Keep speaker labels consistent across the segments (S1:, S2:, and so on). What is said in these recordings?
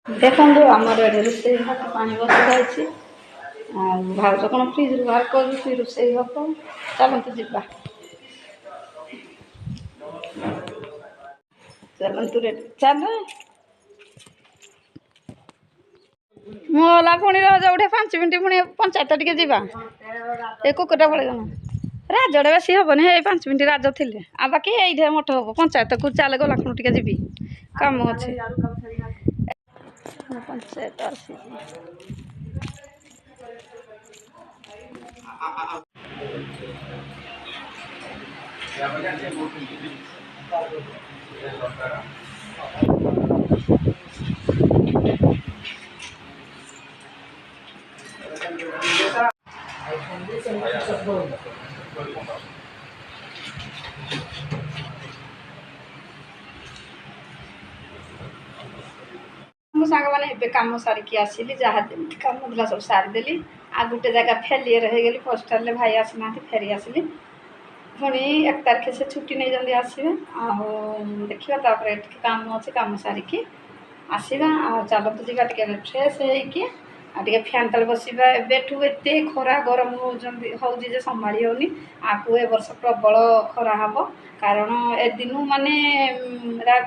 S1: ଦେଖନ୍ତୁ ଆମର ଏଠି ରୋଷେଇ ଭାତ ପାଣି ବସି ଯାଇଛି। ଆଉ ଭାଉଜ କ'ଣ ଫ୍ରିଜ୍ରୁ ବାହାର କରୁଛି ରୋଷେଇ ହବ। ଚାଲନ୍ତୁ ଯିବା। ଚାଲନ୍ତୁ ରେ ଚାଲ। ମୁଁ ଗଲା ପୁଣି ରଜ ଉଠେ 5 ମିନିଟ୍ ପୁଣି ପଞ୍ଚାୟତ ଟିକେ ଯିବା। ଏ କୁକୁରଟା ପଳେଇଗଲା। ରାଜଟା ବେଶୀ ହବନି ଏଇ 5 ମିନିଟ୍ ରାଜ ଥିଲେ ଆଉ ବାକି ଏଇଠି ମଠ ହବ ପଞ୍ଚାୟତକୁ ଚାଲେ ଗଲା ଖୁଣୁ ଟିକେ ଯିବି କାମ ଅଛି। ପଞ୍ଚାୟତ ଆସିଛି। ମୋ ସାଙ୍ଗମାନେ ଏବେ କାମ ସାରିକି ଆସିଲି ଯାହା ଯେମିତି କାମ ଥିଲା ସବୁ ସାରିଦେଲି। ଆଉ ଗୋଟେ ଜାଗା ଫେଲିୟର ହେଇଗଲି ପୋଷ୍ଟାଲରେ ଭାଇ ଆସିନାହାନ୍ତି ଫେରି ଆସିଲି। ପୁଣି 1 ତାରିଖ ସେ ଛୁଟି ନେଇଛନ୍ତି ଆସିବେ ଆଉ ଦେଖିବା ତାପରେ ଟିକେ କାମ ଅଛି କାମ ସାରିକି ଆସିବା। ଆଉ ଚାଲନ୍ତୁ ଯିବା ଟିକେ ଫ୍ରେଶ୍ ହେଇକି ଆଉ ଟିକେ ଫ୍ୟାନ୍ ତଳେ ବସିବା। ଏବେଠୁ ଏତେ ଖରା ଗରମ ହେଉଛି ଯେ ସମ୍ଭାଳି ହେଉନି। ଆଗକୁ ଏ ବର୍ଷ ପ୍ରବଳ ଖରା ହେବ କାରଣ ଏ ଦିନୁ ମାନେ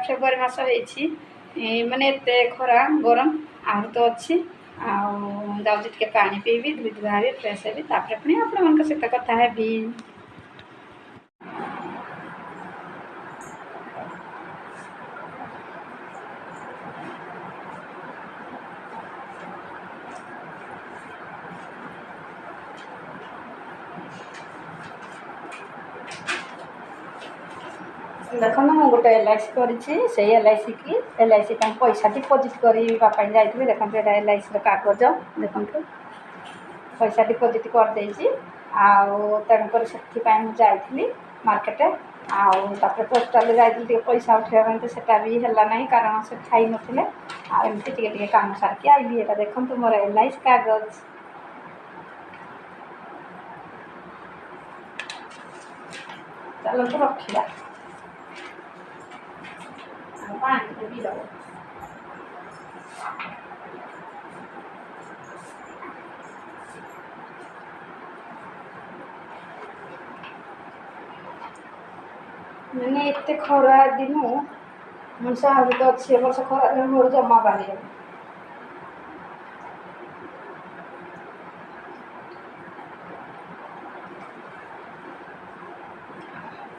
S1: ଫେବୃଆରୀ ମାସ ହେଇଛି ମାନେ ଏତେ ଖରା ଗରମ ଆହୁରି ତ ଅଛି। ଆଉ ଯାଉଛି ଟିକେ ପାଣି ପିଇବି ଧୋଇ ଧୁଆ ହେବି ଫ୍ରେଶ୍ ହେବି ତାପରେ ପୁଣି ଆପଣମାନଙ୍କ ସହିତ କଥା ହେବି। ଦେଖନ୍ତୁ ମୁଁ ଗୋଟେ LIC କରିଛି। ସେଇ LIC ପାଇଁ ପଇସା ଡିପୋଜିଟ୍ କରିବା ପାଇଁ ଯାଇଥିଲି। ଦେଖନ୍ତୁ ଏଇଟା LICର କାଗଜ ଦେଖନ୍ତୁ ପଇସା ଡିପୋଜିଟ୍ କରିଦେଇଛି। ଆଉ ତେଣୁକରି ସେଥିପାଇଁ ମୁଁ ଯାଇଥିଲି ମାର୍କେଟ। ଆଉ ତାପରେ ପୋଷ୍ଟାଲରେ ଯାଇଥିଲି ଟିକେ ପଇସା ଉଠାଇବା ପାଇଁ ତ ସେଇଟା ବି ହେଲା ନାହିଁ କାରଣ ସେ ଖାଇ ନଥିଲେ। ଆଉ ଏମିତି ଟିକେ ଟିକେ କାମ ସାରିକି ଆଇଲି। ଏଇଟା ଦେଖନ୍ତୁ ମୋର LIC କାଗଜ। ଚାଲନ୍ତୁ ରଖିବା। ପାଣି ଟିକେ ପିଇଦେବ। ମାନେ ଏତେ ଖରା ଦିନ ମଣିଷ ଆହୁରି ତ ଅଛି ଏ ବର୍ଷ ଖରା ଦିନ ମୋର ଜମା ବାହାରିବନି।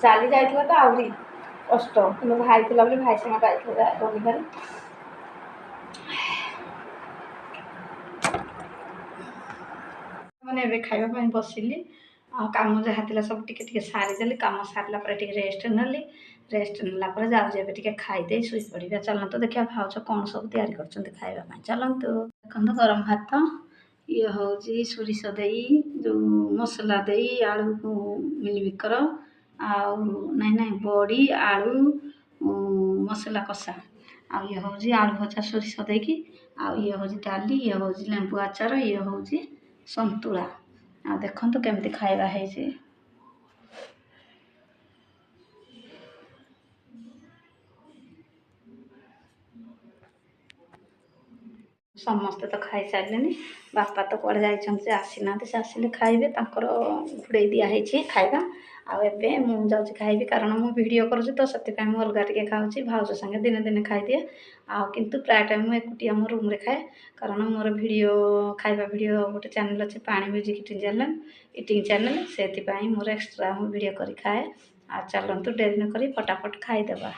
S1: ଚାଲି ଯାଇଥିଲା ତ ଆହୁରି କଷ୍ଟ କିନ୍ତୁ ଭାଇ ଥିଲା ବୋଲି ଭାଇ ସାଙ୍ଗେ ବାଇକ୍ରେ ଗଲି ଭାରି। ମାନେ ଏବେ ଖାଇବା ପାଇଁ ବସିଲି। ଆଉ କାମ ଯାହା ଥିଲା ସବୁ ଟିକେ ଟିକେ ସାରିଦେଲି। କାମ ସାରିଲା ପରେ ଟିକେ ରେଷ୍ଟ ନେଲି। ରେଷ୍ଟ ନେଲା ପରେ ଯାଉଛି ଏବେ ଟିକେ ଖାଇଦେଇ ଶୋଇପଡ଼ିବା। ଚାଲନ୍ତୁ ଦେଖିବା ଭାଉଜ କ'ଣ ସବୁ ତିଆରି କରୁଛନ୍ତି ଖାଇବା ପାଇଁ। ଚାଲନ୍ତୁ ଦେଖନ୍ତୁ ଗରମ ଭାତ ଇଏ ହେଉଛି ସୋରିଷ ଦେଇ ଯେଉଁ ମସଲା ଦେଇ ଆଳୁ ମିଲମିକର ଆଉ ନାଇଁ ବଡ଼ି ଆଳୁ ମସଲା କଷା ଆଉ ଇଏ ହେଉଛି ଆଳୁ ଭଜା ସୋରିଷ ଦେଇକି ଆଉ ଇଏ ହେଉଛି ଡାଲି ଇଏ ହେଉଛି ଲେମ୍ବୁ ଆଚାର ଇଏ ହେଉଛି ସନ୍ତୁଳା। ଆଉ ଦେଖନ୍ତୁ କେମିତି ଖାଇବା ହେଇଛି। ସମସ୍ତେ ତ ଖାଇସାରିଲେଣି। ବାପା ତ କୁଆଡ଼େ ଯାଇଛନ୍ତି ଯେ ଆସିନାହାନ୍ତି। ସେ ଆସିଲେ ଖାଇବେ ତାଙ୍କର ଘୋଡ଼େଇ ଦିଆହେଇଛି ଖାଇବା। ଆଉ ଏବେ ମୁଁ ଯାଉଛି ଖାଇବି କାରଣ ମୁଁ ଭିଡ଼ିଓ କରୁଛି ତ ସେଥିପାଇଁ ମୁଁ ଅଲଗା ଟିକେ ଖାଉଛି। ଭାଉଜ ସାଙ୍ଗେ ଦିନେ ଦିନେ ଖାଇଦିଏ ଆଉ କିନ୍ତୁ ପ୍ରାୟ ଟାଇମ୍ ମୁଁ ଏକୁଟିଆ ମୋ ରୁମ୍ରେ ଖାଏ କାରଣ ମୋର ଖାଇବା ଭିଡ଼ିଓ ଗୋଟେ ଚ୍ୟାନେଲ୍ ଅଛି ପାଣି ମ୍ୟୁଜିକ୍ ଇଟିଂ ଚ୍ୟାନେଲ୍। ସେଥିପାଇଁ ମୋର ଏକ୍ସଟ୍ରା ମୁଁ ଭିଡ଼ିଓ କରି ଖାଏ। ଆଉ ଚାଲନ୍ତୁ ଡେରି ନ କରି ଫଟାଫଟ ଖାଇଦେବା।